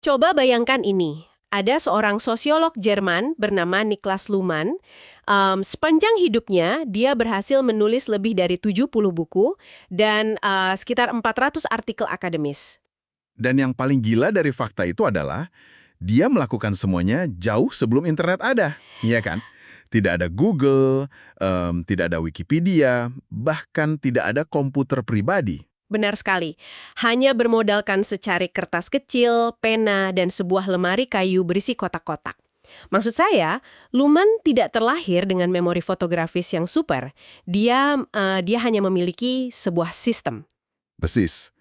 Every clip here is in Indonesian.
Coba bayangkan ini. Ada seorang sosiolog Jerman bernama Niklas Luhmann. Sepanjang hidupnya, dia berhasil menulis lebih dari 70 buku dan sekitar 400 artikel akademis. Dan yang paling gila dari fakta itu adalah dia melakukan semuanya jauh sebelum internet ada, iya kan? Tidak ada Google, tidak ada Wikipedia, bahkan tidak ada komputer pribadi. Benar sekali. Hanya bermodalkan secari kertas kecil, pena, dan sebuah lemari kayu berisi kotak-kotak. Maksud saya, Luhmann tidak terlahir dengan memori fotografis yang super. Dia hanya memiliki sebuah sistem. Persis.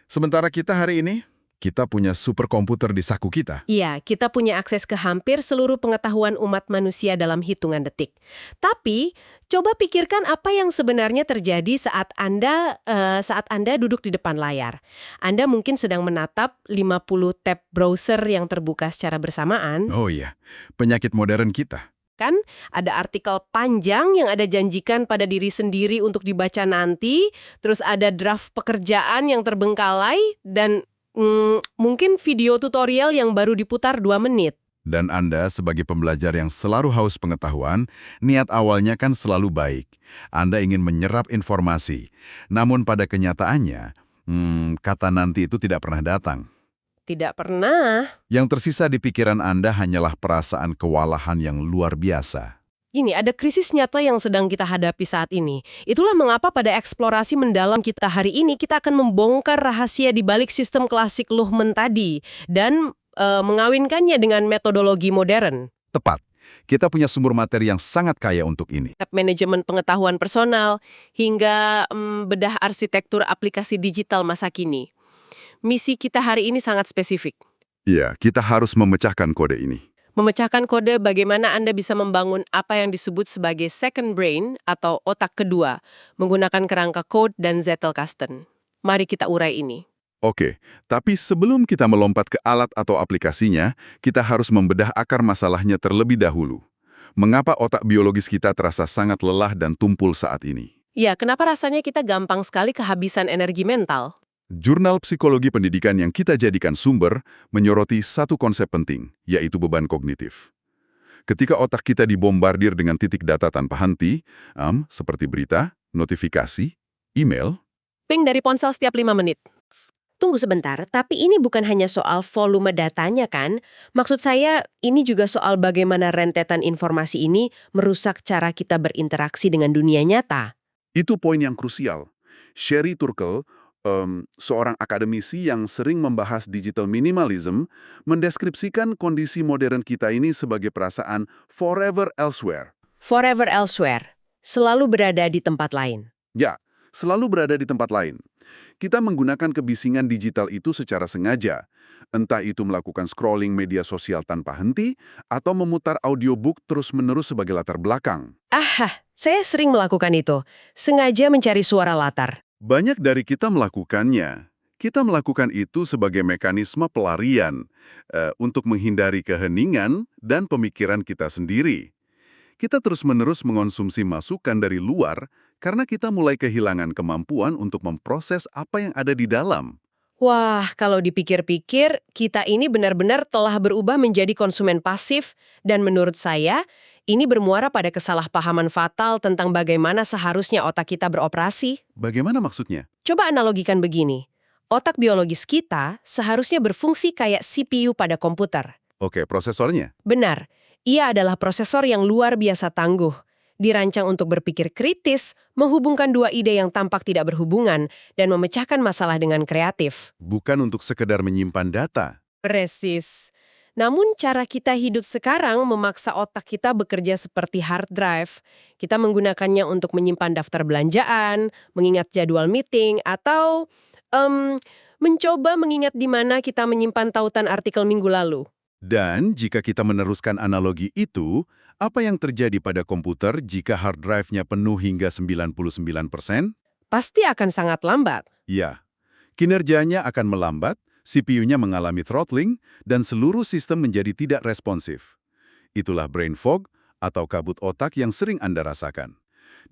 Sementara kita hari ini, kita punya superkomputer di saku kita. Iya, kita punya akses ke hampir seluruh pengetahuan umat manusia dalam hitungan detik. Tapi, coba pikirkan apa yang sebenarnya terjadi saat Anda duduk di depan layar. Anda mungkin sedang menatap 50 tab browser yang terbuka secara bersamaan. Oh iya, penyakit modern kita. Kan ada artikel panjang yang Anda janjikan pada diri sendiri untuk dibaca nanti, terus ada draft pekerjaan yang terbengkalai, dan mungkin video tutorial yang baru diputar 2 menit. Dan Anda sebagai pembelajar yang selalu haus pengetahuan, niat awalnya kan selalu baik. Anda ingin menyerap informasi. Namun pada kenyataannya, kata nanti itu tidak pernah datang. Tidak pernah. Yang tersisa di pikiran Anda hanyalah perasaan kewalahan yang luar biasa. Ini ada krisis nyata yang sedang kita hadapi saat ini. Itulah mengapa pada eksplorasi mendalam kita hari ini, kita akan membongkar rahasia di balik sistem klasik Luhmann tadi dan mengawinkannya dengan metodologi modern. Tepat. Kita punya sumber materi yang sangat kaya untuk ini. Manajemen pengetahuan personal hingga bedah arsitektur aplikasi digital masa kini. Misi kita hari ini sangat spesifik. Iya, kita harus memecahkan kode ini. Memecahkan kode bagaimana Anda bisa membangun apa yang disebut sebagai second brain atau otak kedua menggunakan kerangka code dan Zettelkasten. Mari kita urai ini. Oke, tapi sebelum kita melompat ke alat atau aplikasinya, kita harus membedah akar masalahnya terlebih dahulu. Mengapa otak biologis kita terasa sangat lelah dan tumpul saat ini? Ya, kenapa rasanya kita gampang sekali kehabisan energi mental? Jurnal Psikologi Pendidikan yang kita jadikan sumber menyoroti satu konsep penting, yaitu beban kognitif. Ketika otak kita dibombardir dengan titik data tanpa henti, seperti berita, notifikasi, email. Ping dari ponsel setiap 5 menit. Tunggu sebentar, tapi ini bukan hanya soal volume datanya kan? Maksud saya, ini juga soal bagaimana rentetan informasi ini merusak cara kita berinteraksi dengan dunia nyata. Itu poin yang krusial. Sherry Turkle, seorang akademisi yang sering membahas digital minimalism, mendeskripsikan kondisi modern kita ini sebagai perasaan forever elsewhere. Forever elsewhere, selalu berada di tempat lain. Ya, selalu berada di tempat lain. Kita menggunakan kebisingan digital itu secara sengaja, entah itu melakukan scrolling media sosial tanpa henti, atau memutar audiobook terus-menerus sebagai latar belakang. Saya sering melakukan itu, sengaja mencari suara latar. Banyak dari kita melakukannya. Kita melakukan itu sebagai mekanisme pelarian untuk menghindari keheningan dan pemikiran kita sendiri. Kita terus-menerus mengonsumsi masukan dari luar karena kita mulai kehilangan kemampuan untuk memproses apa yang ada di dalam. Wah, kalau dipikir-pikir, kita ini benar-benar telah berubah menjadi konsumen pasif, dan menurut saya, ini bermuara pada kesalahpahaman fatal tentang bagaimana seharusnya otak kita beroperasi. Bagaimana maksudnya? Coba analogikan begini. Otak biologis kita seharusnya berfungsi kayak CPU pada komputer. Oke, prosesornya. Benar, ia adalah prosesor yang luar biasa tangguh. Dirancang untuk berpikir kritis, menghubungkan dua ide yang tampak tidak berhubungan, dan memecahkan masalah dengan kreatif. Bukan untuk sekedar menyimpan data. Presis. Namun cara kita hidup sekarang memaksa otak kita bekerja seperti hard drive. Kita menggunakannya untuk menyimpan daftar belanjaan, mengingat jadwal meeting, atau mencoba mengingat di mana kita menyimpan tautan artikel minggu lalu. Dan jika kita meneruskan analogi itu, apa yang terjadi pada komputer jika hard drive-nya penuh hingga 99%? Pasti akan sangat lambat. Ya, kinerjanya akan melambat, CPU-nya mengalami throttling, dan seluruh sistem menjadi tidak responsif. Itulah brain fog atau kabut otak yang sering Anda rasakan.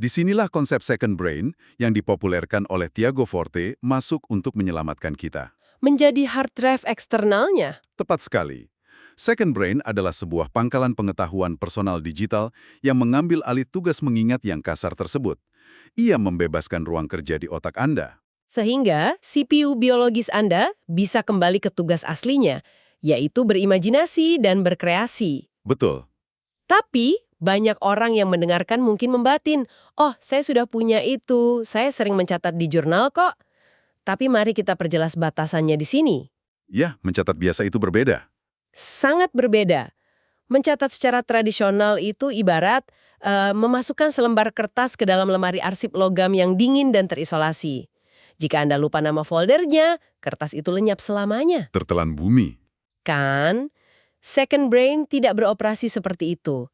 Disinilah konsep second brain yang dipopulerkan oleh Tiago Forte masuk untuk menyelamatkan kita. menjadi hard drive eksternalnya. Tepat sekali. Second Brain adalah sebuah pangkalan pengetahuan personal digital yang mengambil alih tugas mengingat yang kasar tersebut. Ia membebaskan ruang kerja di otak Anda. Sehingga CPU biologis Anda bisa kembali ke tugas aslinya, yaitu berimajinasi dan berkreasi. Betul. Tapi, banyak orang yang mendengarkan mungkin membatin, "Oh, saya sudah punya itu, saya sering mencatat di jurnal kok." Tapi mari kita perjelas batasannya di sini. Ya, mencatat biasa itu berbeda. Sangat berbeda. Mencatat secara tradisional itu ibarat memasukkan selembar kertas ke dalam lemari arsip logam yang dingin dan terisolasi. Jika Anda lupa nama foldernya, kertas itu lenyap selamanya. Tertelan bumi. Kan? Second Brain tidak beroperasi seperti itu.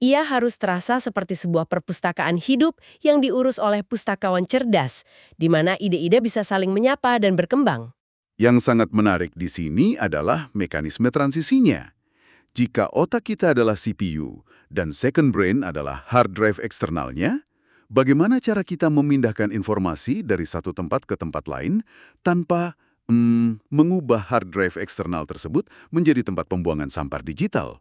Ia harus terasa seperti sebuah perpustakaan hidup yang diurus oleh pustakawan cerdas, di mana ide-ide bisa saling menyapa dan berkembang. Yang sangat menarik di sini adalah mekanisme transisinya. Jika otak kita adalah CPU dan second brain adalah hard drive eksternalnya, bagaimana cara kita memindahkan informasi dari satu tempat ke tempat lain tanpa mengubah hard drive eksternal tersebut menjadi tempat pembuangan sampah digital?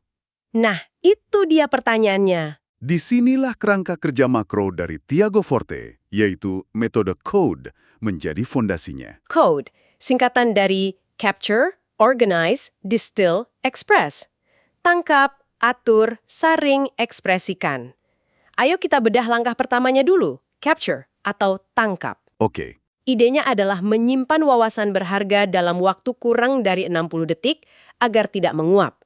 Nah, itu dia pertanyaannya. Disinilah kerangka kerja makro dari Tiago Forte, yaitu metode CODE, menjadi fondasinya. CODE, singkatan dari Capture, Organize, Distill, Express. Tangkap, atur, saring, ekspresikan. Ayo kita bedah langkah pertamanya dulu, capture atau tangkap. Oke. Idenya adalah menyimpan wawasan berharga dalam waktu kurang dari 60 detik agar tidak menguap.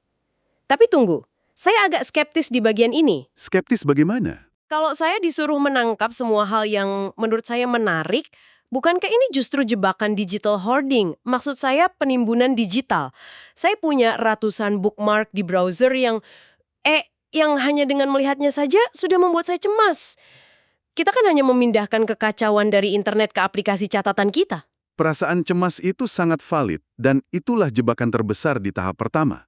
Tapi tunggu, saya agak skeptis di bagian ini. Skeptis bagaimana? Kalau saya disuruh menangkap semua hal yang menurut saya menarik, bukankah ini justru jebakan digital hoarding? Maksud saya penimbunan digital. Saya punya ratusan bookmark di browser yang hanya dengan melihatnya saja sudah membuat saya cemas. Kita kan hanya memindahkan kekacauan dari internet ke aplikasi catatan kita. Perasaan cemas itu sangat valid, dan itulah jebakan terbesar di tahap pertama.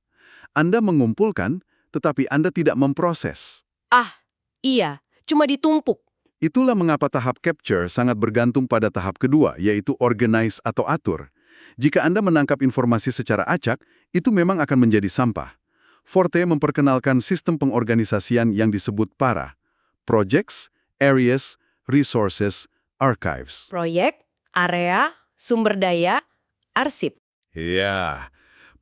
Anda mengumpulkan, tetapi Anda tidak memproses. Ah, iya, cuma ditumpuk. Itulah mengapa tahap capture sangat bergantung pada tahap kedua, yaitu organize atau atur. Jika Anda menangkap informasi secara acak, itu memang akan menjadi sampah. Forte memperkenalkan sistem pengorganisasian yang disebut PARA. Projects, Areas, Resources, Archives. Proyek, area, sumber daya, arsip. Ya,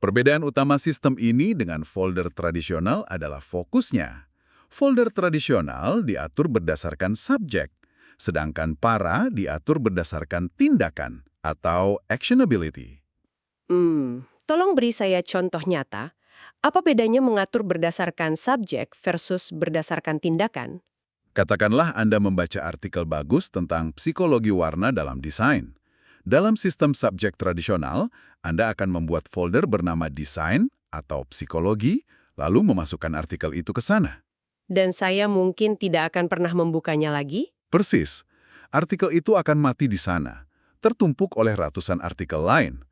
perbedaan utama sistem ini dengan folder tradisional adalah fokusnya. Folder tradisional diatur berdasarkan subjek, sedangkan PARA diatur berdasarkan tindakan atau actionability. Tolong beri saya contoh nyata. Apa bedanya mengatur berdasarkan subjek versus berdasarkan tindakan? Katakanlah Anda membaca artikel bagus tentang psikologi warna dalam desain. Dalam sistem subjek tradisional, Anda akan membuat folder bernama desain atau psikologi, lalu memasukkan artikel itu ke sana. Dan saya mungkin tidak akan pernah membukanya lagi? Persis. Artikel itu akan mati di sana, tertumpuk oleh ratusan artikel lain.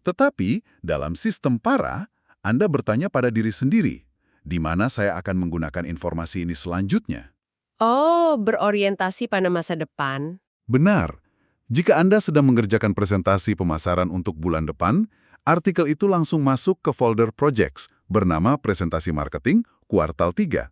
Tetapi, dalam sistem PARA, Anda bertanya pada diri sendiri, di mana saya akan menggunakan informasi ini selanjutnya. Oh, berorientasi pada masa depan. Benar. Jika Anda sedang mengerjakan presentasi pemasaran untuk bulan depan, artikel itu langsung masuk ke folder projects bernama presentasi marketing kuartal 3.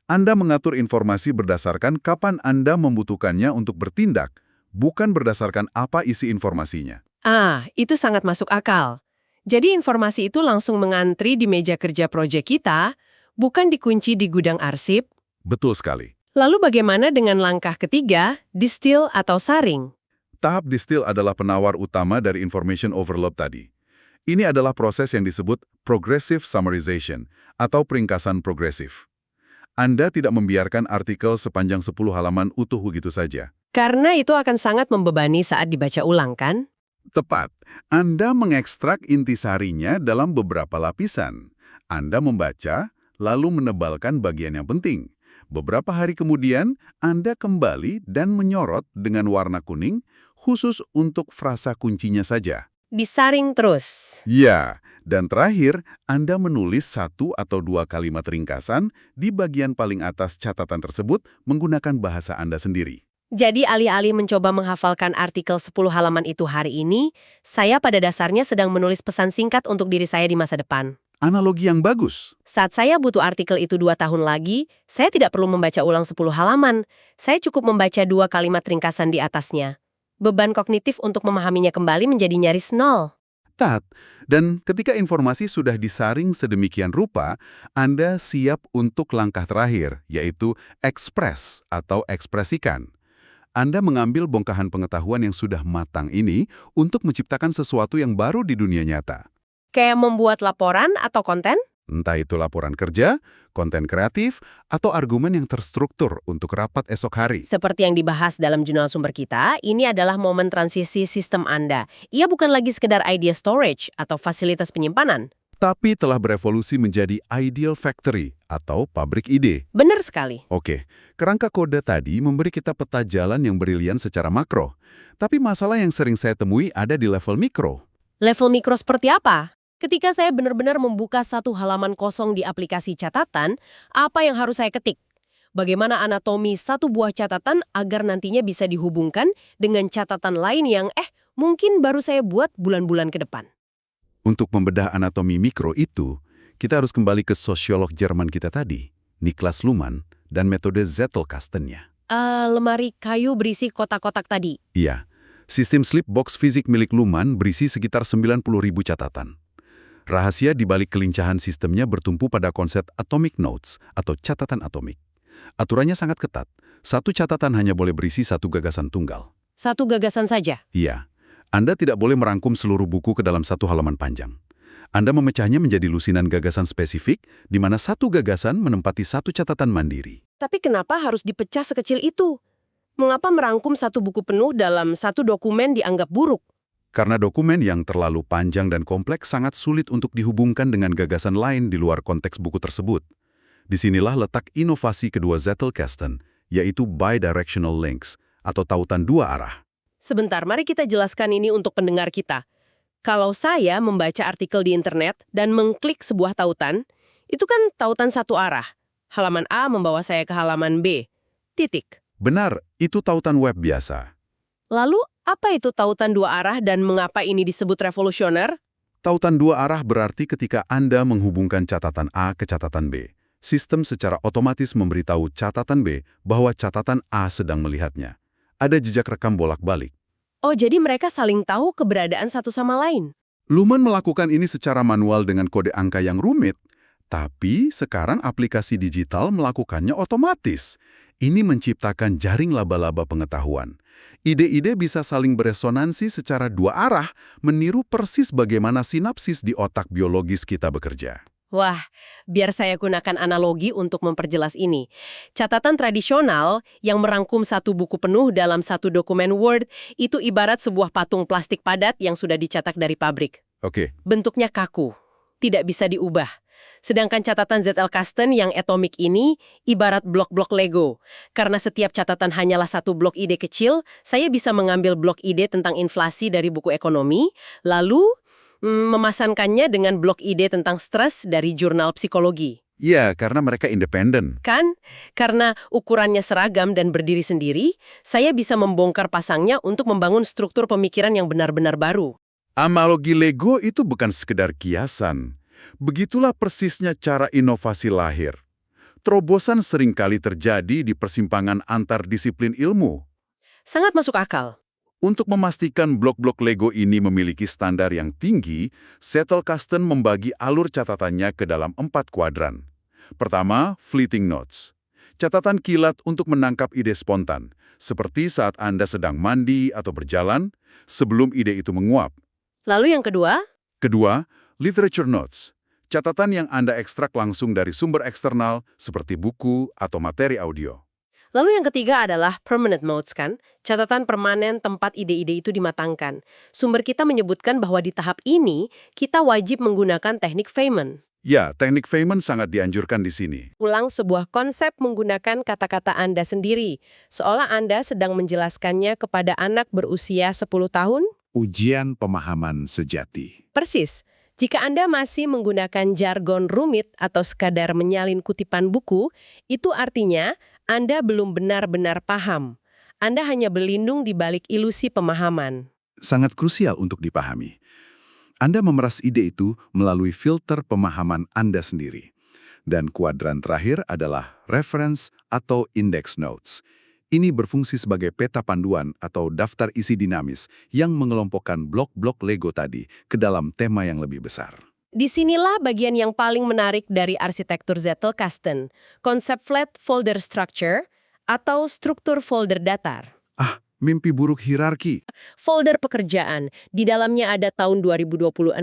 Anda mengatur informasi berdasarkan kapan Anda membutuhkannya untuk bertindak, bukan berdasarkan apa isi informasinya. Ah, itu sangat masuk akal. Jadi informasi itu langsung mengantri di meja kerja proyek kita, bukan dikunci di gudang arsip. Betul sekali. Lalu bagaimana dengan langkah ketiga, distill atau saring? Tahap distill adalah penawar utama dari information overload tadi. Ini adalah proses yang disebut progressive summarization atau peringkasan progresif. Anda tidak membiarkan artikel sepanjang 10 halaman utuh begitu saja. Karena itu akan sangat membebani saat dibaca ulang, kan? Tepat. Anda mengekstrak intisarinya dalam beberapa lapisan. Anda membaca, lalu menebalkan bagian yang penting. Beberapa hari kemudian, Anda kembali dan menyorot dengan warna kuning, khusus untuk frasa kuncinya saja. Disaring terus. Ya, dan terakhir, Anda menulis 1 atau 2 kalimat ringkasan di bagian paling atas catatan tersebut menggunakan bahasa Anda sendiri. Jadi alih-alih mencoba menghafalkan artikel 10 halaman itu hari ini, saya pada dasarnya sedang menulis pesan singkat untuk diri saya di masa depan. Analogi yang bagus. Saat saya butuh artikel itu 2 tahun lagi, saya tidak perlu membaca ulang 10 halaman. Saya cukup membaca 2 kalimat ringkasan di atasnya. Beban kognitif untuk memahaminya kembali menjadi nyaris nol. Tat, dan ketika informasi sudah disaring sedemikian rupa, Anda siap untuk langkah terakhir, yaitu ekspres atau ekspresikan. Anda mengambil bongkahan pengetahuan yang sudah matang ini untuk menciptakan sesuatu yang baru di dunia nyata. Kayak membuat laporan atau konten? Entah itu laporan kerja, konten kreatif, atau argumen yang terstruktur untuk rapat esok hari. Seperti yang dibahas dalam jurnal sumber kita, ini adalah momen transisi sistem Anda. Ia bukan lagi sekedar idea storage atau fasilitas penyimpanan. Tapi telah berevolusi menjadi ideal factory atau pabrik ide. Benar sekali. Oke, kerangka kode tadi memberi kita peta jalan yang brilian secara makro. Tapi masalah yang sering saya temui ada di level mikro. Level mikro seperti apa? Ketika saya benar-benar membuka satu halaman kosong di aplikasi catatan, apa yang harus saya ketik? Bagaimana anatomi satu buah catatan agar nantinya bisa dihubungkan dengan catatan lain yang mungkin baru saya buat bulan-bulan ke depan. Untuk membedah anatomi mikro itu, kita harus kembali ke sosiolog Jerman kita tadi, Niklas Luhmann, dan metode Zettelkastennya. Lemari kayu berisi kotak-kotak tadi. Iya, sistem slip box fisik milik Luhmann berisi sekitar 90.000 catatan. Rahasia di balik kelincahan sistemnya bertumpu pada konsep atomic notes atau catatan atomik. Aturannya sangat ketat. Satu catatan hanya boleh berisi satu gagasan tunggal. Satu gagasan saja. Iya, Anda tidak boleh merangkum seluruh buku ke dalam satu halaman panjang. Anda memecahnya menjadi lusinan gagasan spesifik, di mana satu gagasan menempati satu catatan mandiri. Tapi kenapa harus dipecah sekecil itu? Mengapa merangkum satu buku penuh dalam satu dokumen dianggap buruk? Karena dokumen yang terlalu panjang dan kompleks sangat sulit untuk dihubungkan dengan gagasan lain di luar konteks buku tersebut. Disinilah letak inovasi kedua Zettelkasten, yaitu bidirectional links, atau tautan dua arah. Sebentar, mari kita jelaskan ini untuk pendengar kita. Kalau saya membaca artikel di internet dan mengklik sebuah tautan, itu kan tautan satu arah. Halaman A membawa saya ke halaman B. Titik. Benar, itu tautan web biasa. Lalu, apa itu tautan dua arah dan mengapa ini disebut revolusioner? Tautan dua arah berarti ketika Anda menghubungkan catatan A ke catatan B, sistem secara otomatis memberitahu catatan B bahwa catatan A sedang melihatnya. Ada jejak rekam bolak-balik. Oh, jadi mereka saling tahu keberadaan satu sama lain. Luhmann melakukan ini secara manual dengan kode angka yang rumit, tapi sekarang aplikasi digital melakukannya otomatis. Ini menciptakan jaring laba-laba pengetahuan. Ide-ide bisa saling beresonansi secara dua arah, meniru persis bagaimana sinapsis di otak biologis kita bekerja. Wah, biar saya gunakan analogi untuk memperjelas ini. Catatan tradisional yang merangkum satu buku penuh dalam satu dokumen Word itu ibarat sebuah patung plastik padat yang sudah dicetak dari pabrik. Oke. Bentuknya kaku, tidak bisa diubah. Sedangkan catatan Zettelkasten yang atomik ini ibarat blok-blok Lego. Karena setiap catatan hanyalah satu blok ide kecil, saya bisa mengambil blok ide tentang inflasi dari buku ekonomi, lalu memasankannya dengan blok ide tentang stres dari jurnal psikologi. Iya, karena mereka independen. Kan? Karena ukurannya seragam dan berdiri sendiri, saya bisa membongkar pasangnya untuk membangun struktur pemikiran yang benar-benar baru. Analogi Lego itu bukan sekedar kiasan. Begitulah persisnya cara inovasi lahir. Terobosan seringkali terjadi di persimpangan antar disiplin ilmu. Sangat masuk akal. Untuk memastikan blok-blok Lego ini memiliki standar yang tinggi, Zettelkasten membagi alur catatannya ke dalam 4 kuadran. Pertama, fleeting notes. Catatan kilat untuk menangkap ide spontan, seperti saat Anda sedang mandi atau berjalan, sebelum ide itu menguap. Lalu yang kedua? Kedua, literature notes. Catatan yang Anda ekstrak langsung dari sumber eksternal, seperti buku atau materi audio. Lalu yang ketiga adalah permanent notes kan? Catatan permanen tempat ide-ide itu dimatangkan. Sumber kita menyebutkan bahwa di tahap ini, kita wajib menggunakan teknik Feynman. Ya, teknik Feynman sangat dianjurkan di sini. Ulang sebuah konsep menggunakan kata-kata Anda sendiri, seolah Anda sedang menjelaskannya kepada anak berusia 10 tahun. Ujian pemahaman sejati. Persis. Jika Anda masih menggunakan jargon rumit atau sekadar menyalin kutipan buku, itu artinya Anda belum benar-benar paham. Anda hanya berlindung di balik ilusi pemahaman. Sangat krusial untuk dipahami. Anda memeras ide itu melalui filter pemahaman Anda sendiri. Dan kuadran terakhir adalah reference atau index notes. Ini berfungsi sebagai peta panduan atau daftar isi dinamis yang mengelompokkan blok-blok Lego tadi ke dalam tema yang lebih besar. Disinilah bagian yang paling menarik dari arsitektur Zettelkasten, konsep flat folder structure atau struktur folder datar. Mimpi buruk hierarki. Folder pekerjaan, di dalamnya ada tahun 2026,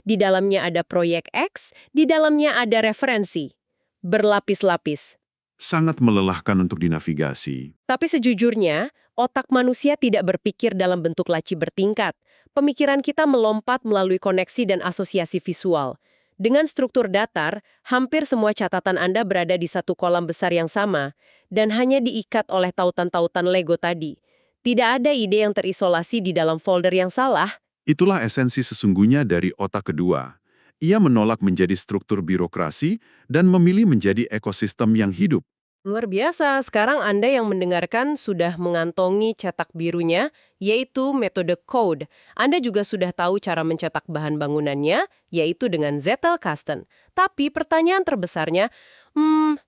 di dalamnya ada proyek X, di dalamnya ada referensi. Berlapis-lapis. Sangat melelahkan untuk dinavigasi. Tapi sejujurnya, otak manusia tidak berpikir dalam bentuk laci bertingkat. Pemikiran kita melompat melalui koneksi dan asosiasi visual. Dengan struktur datar, hampir semua catatan Anda berada di satu kolam besar yang sama, dan hanya diikat oleh tautan-tautan Lego tadi. Tidak ada ide yang terisolasi di dalam folder yang salah. Itulah esensi sesungguhnya dari otak kedua. Ia menolak menjadi struktur birokrasi dan memilih menjadi ekosistem yang hidup. Luar biasa, sekarang Anda yang mendengarkan sudah mengantongi cetak birunya, yaitu metode code. Anda juga sudah tahu cara mencetak bahan bangunannya, yaitu dengan Zettelkasten. Tapi pertanyaan terbesarnya,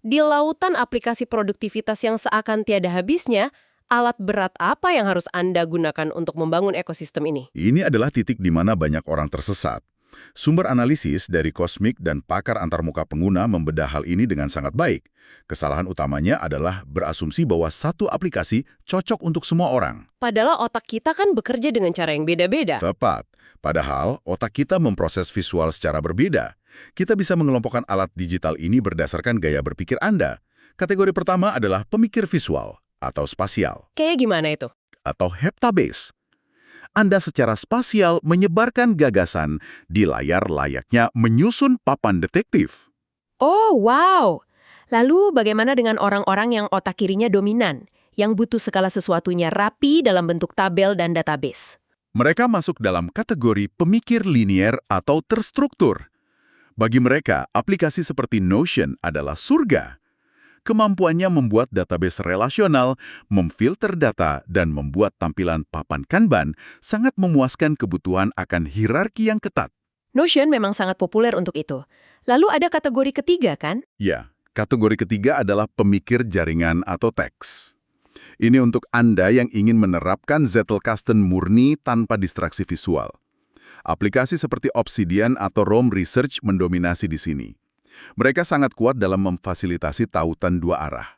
di lautan aplikasi produktivitas yang seakan tiada habisnya, alat berat apa yang harus Anda gunakan untuk membangun ekosistem ini? Ini adalah titik di mana banyak orang tersesat. Sumber analisis dari Cosmic dan pakar antarmuka pengguna membedah hal ini dengan sangat baik. Kesalahan utamanya adalah berasumsi bahwa satu aplikasi cocok untuk semua orang. Padahal otak kita kan bekerja dengan cara yang beda-beda. Tepat. Padahal otak kita memproses visual secara berbeda. Kita bisa mengelompokkan alat digital ini berdasarkan gaya berpikir Anda. Kategori pertama adalah pemikir visual atau spasial, Kayak gimana itu? atau heptabase. Anda secara spasial menyebarkan gagasan di layar layaknya menyusun papan detektif. Oh, wow! Lalu bagaimana dengan orang-orang yang otak kirinya dominan, yang butuh segala sesuatunya rapi dalam bentuk tabel dan database? Mereka masuk dalam kategori pemikir linier atau terstruktur. Bagi mereka, aplikasi seperti Notion adalah surga. Kemampuannya membuat database relasional, memfilter data, dan membuat tampilan papan Kanban sangat memuaskan kebutuhan akan hierarki yang ketat. Notion memang sangat populer untuk itu. Lalu ada kategori ketiga, kan? Ya, kategori ketiga adalah pemikir jaringan atau teks. Ini untuk Anda yang ingin menerapkan Zettelkasten murni tanpa distraksi visual. Aplikasi seperti Obsidian atau Roam Research mendominasi di sini. Mereka sangat kuat dalam memfasilitasi tautan dua arah.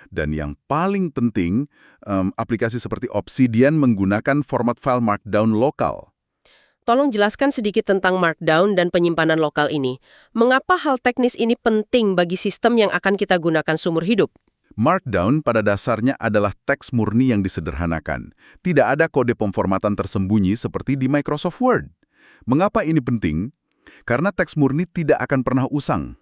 Dan yang paling penting, aplikasi seperti Obsidian menggunakan format file Markdown lokal. Tolong jelaskan sedikit tentang Markdown dan penyimpanan lokal ini. Mengapa hal teknis ini penting bagi sistem yang akan kita gunakan seumur hidup? Markdown pada dasarnya adalah teks murni yang disederhanakan. Tidak ada kode pemformatan tersembunyi seperti di Microsoft Word. Mengapa ini penting? Karena teks murni tidak akan pernah usang.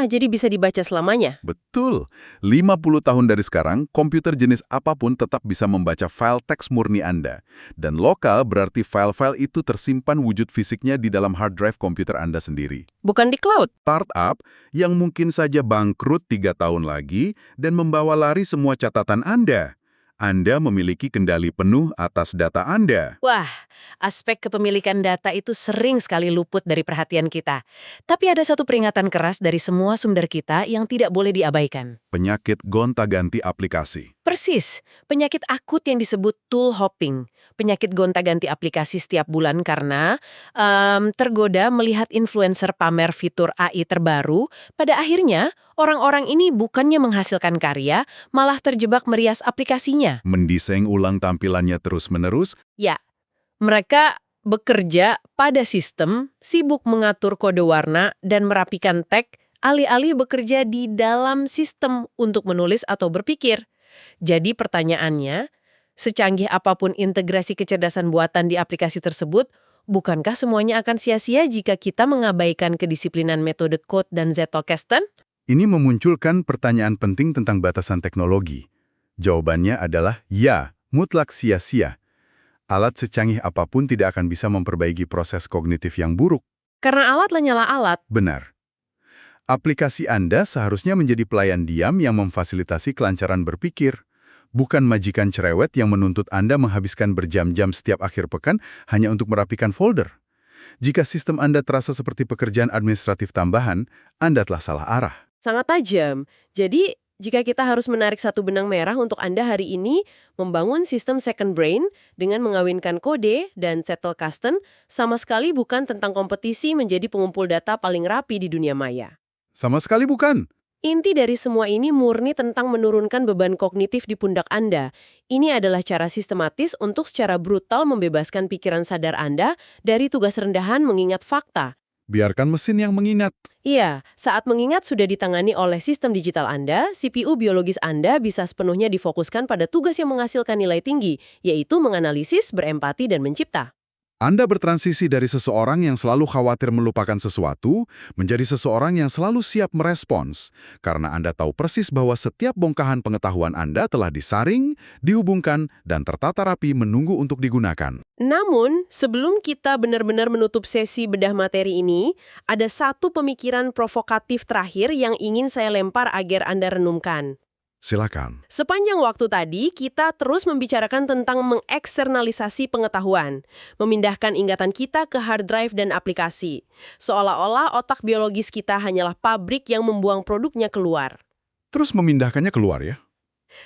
Jadi bisa dibaca selamanya? Betul. 50 tahun dari sekarang, komputer jenis apapun tetap bisa membaca file teks murni Anda. Dan lokal berarti file-file itu tersimpan wujud fisiknya di dalam hard drive komputer Anda sendiri. Bukan di cloud? Startup yang mungkin saja bangkrut 3 tahun lagi dan membawa lari semua catatan Anda. Anda memiliki kendali penuh atas data Anda. Wah, aspek kepemilikan data itu sering sekali luput dari perhatian kita. Tapi ada satu peringatan keras dari semua sumber kita yang tidak boleh diabaikan. Penyakit gonta-ganti aplikasi. Persis, penyakit akut yang disebut tool hopping. Penyakit gonta-ganti aplikasi setiap bulan karena tergoda melihat influencer pamer fitur AI terbaru. Pada akhirnya, orang-orang ini bukannya menghasilkan karya, malah terjebak merias aplikasinya. Mendesain ulang tampilannya terus-menerus. Ya, mereka bekerja pada sistem, sibuk mengatur kode warna dan merapikan tag, alih-alih bekerja di dalam sistem untuk menulis atau berpikir. Jadi pertanyaannya, secanggih apapun integrasi kecerdasan buatan di aplikasi tersebut, bukankah semuanya akan sia-sia jika kita mengabaikan kedisiplinan metode code dan Zettelkasten? Ini memunculkan pertanyaan penting tentang batasan teknologi. Jawabannya adalah ya, mutlak sia-sia. Alat secanggih apapun tidak akan bisa memperbaiki proses kognitif yang buruk. Karena alat lanyala alat. Benar. Aplikasi Anda seharusnya menjadi pelayan diam yang memfasilitasi kelancaran berpikir, Bukan majikan cerewet yang menuntut Anda menghabiskan berjam-jam setiap akhir pekan hanya untuk merapikan folder. Jika sistem Anda terasa seperti pekerjaan administratif tambahan, Anda telah salah arah. Sangat tajam. Jadi, jika kita harus menarik satu benang merah untuk Anda hari ini, membangun sistem second brain dengan mengawinkan kode dan settle custom sama sekali bukan tentang kompetisi menjadi pengumpul data paling rapi di dunia maya. Sama sekali bukan. Inti dari semua ini murni tentang menurunkan beban kognitif di pundak Anda. Ini adalah cara sistematis untuk secara brutal membebaskan pikiran sadar Anda dari tugas rendahan mengingat fakta. Biarkan mesin yang mengingat. Iya, saat mengingat sudah ditangani oleh sistem digital Anda, CPU biologis Anda bisa sepenuhnya difokuskan pada tugas yang menghasilkan nilai tinggi, yaitu menganalisis, berempati, dan mencipta. Anda bertransisi dari seseorang yang selalu khawatir melupakan sesuatu menjadi seseorang yang selalu siap merespons, karena Anda tahu persis bahwa setiap bongkahan pengetahuan Anda telah disaring, dihubungkan, dan tertata rapi menunggu untuk digunakan. Namun, sebelum kita benar-benar menutup sesi bedah materi ini, ada satu pemikiran provokatif terakhir yang ingin saya lempar agar Anda renungkan. Silakan. Sepanjang waktu tadi, kita terus membicarakan tentang mengeksternalisasi pengetahuan, memindahkan ingatan kita ke hard drive dan aplikasi. Seolah-olah otak biologis kita hanyalah pabrik yang membuang produknya keluar. Terus memindahkannya keluar ya?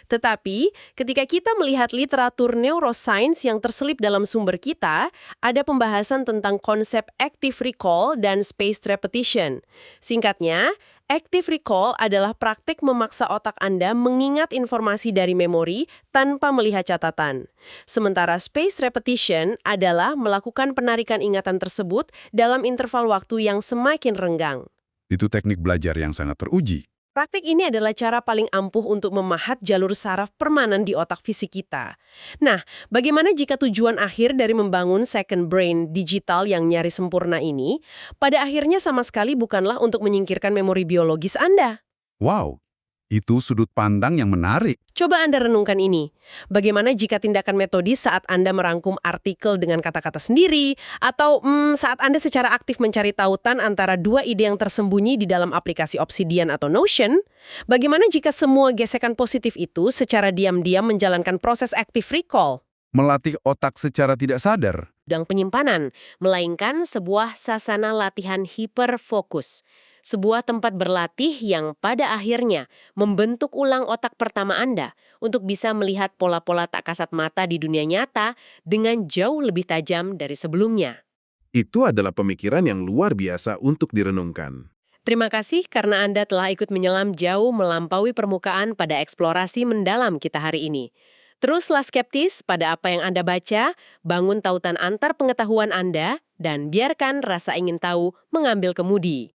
Tetapi, ketika kita melihat literatur neuroscience yang terselip dalam sumber kita, ada pembahasan tentang konsep active recall dan spaced repetition. Singkatnya, active recall adalah praktik memaksa otak Anda mengingat informasi dari memori tanpa melihat catatan. Sementara spaced repetition adalah melakukan penarikan ingatan tersebut dalam interval waktu yang semakin renggang. Itu teknik belajar yang sangat teruji. Praktik ini adalah cara paling ampuh untuk memahat jalur saraf permanen di otak fisik kita. Nah, bagaimana jika tujuan akhir dari membangun second brain digital yang nyaris sempurna ini, pada akhirnya sama sekali bukanlah untuk menyingkirkan memori biologis Anda? Wow, itu sudut pandang yang menarik. Coba Anda renungkan ini. Bagaimana jika tindakan metodis saat Anda merangkum artikel dengan kata-kata sendiri, atau saat Anda secara aktif mencari tautan antara dua ide yang tersembunyi di dalam aplikasi Obsidian atau Notion? Bagaimana jika semua gesekan positif itu secara diam-diam menjalankan proses active recall? Melatih otak secara tidak sadar. Dan penyimpanan, melainkan sebuah sasana latihan hiperfokus. Sebuah tempat berlatih yang pada akhirnya membentuk ulang otak pertama Anda untuk bisa melihat pola-pola tak kasat mata di dunia nyata dengan jauh lebih tajam dari sebelumnya. Itu adalah pemikiran yang luar biasa untuk direnungkan. Terima kasih karena Anda telah ikut menyelam jauh melampaui permukaan pada eksplorasi mendalam kita hari ini. Teruslah skeptis pada apa yang Anda baca, bangun tautan antar pengetahuan Anda, dan biarkan rasa ingin tahu mengambil kemudi.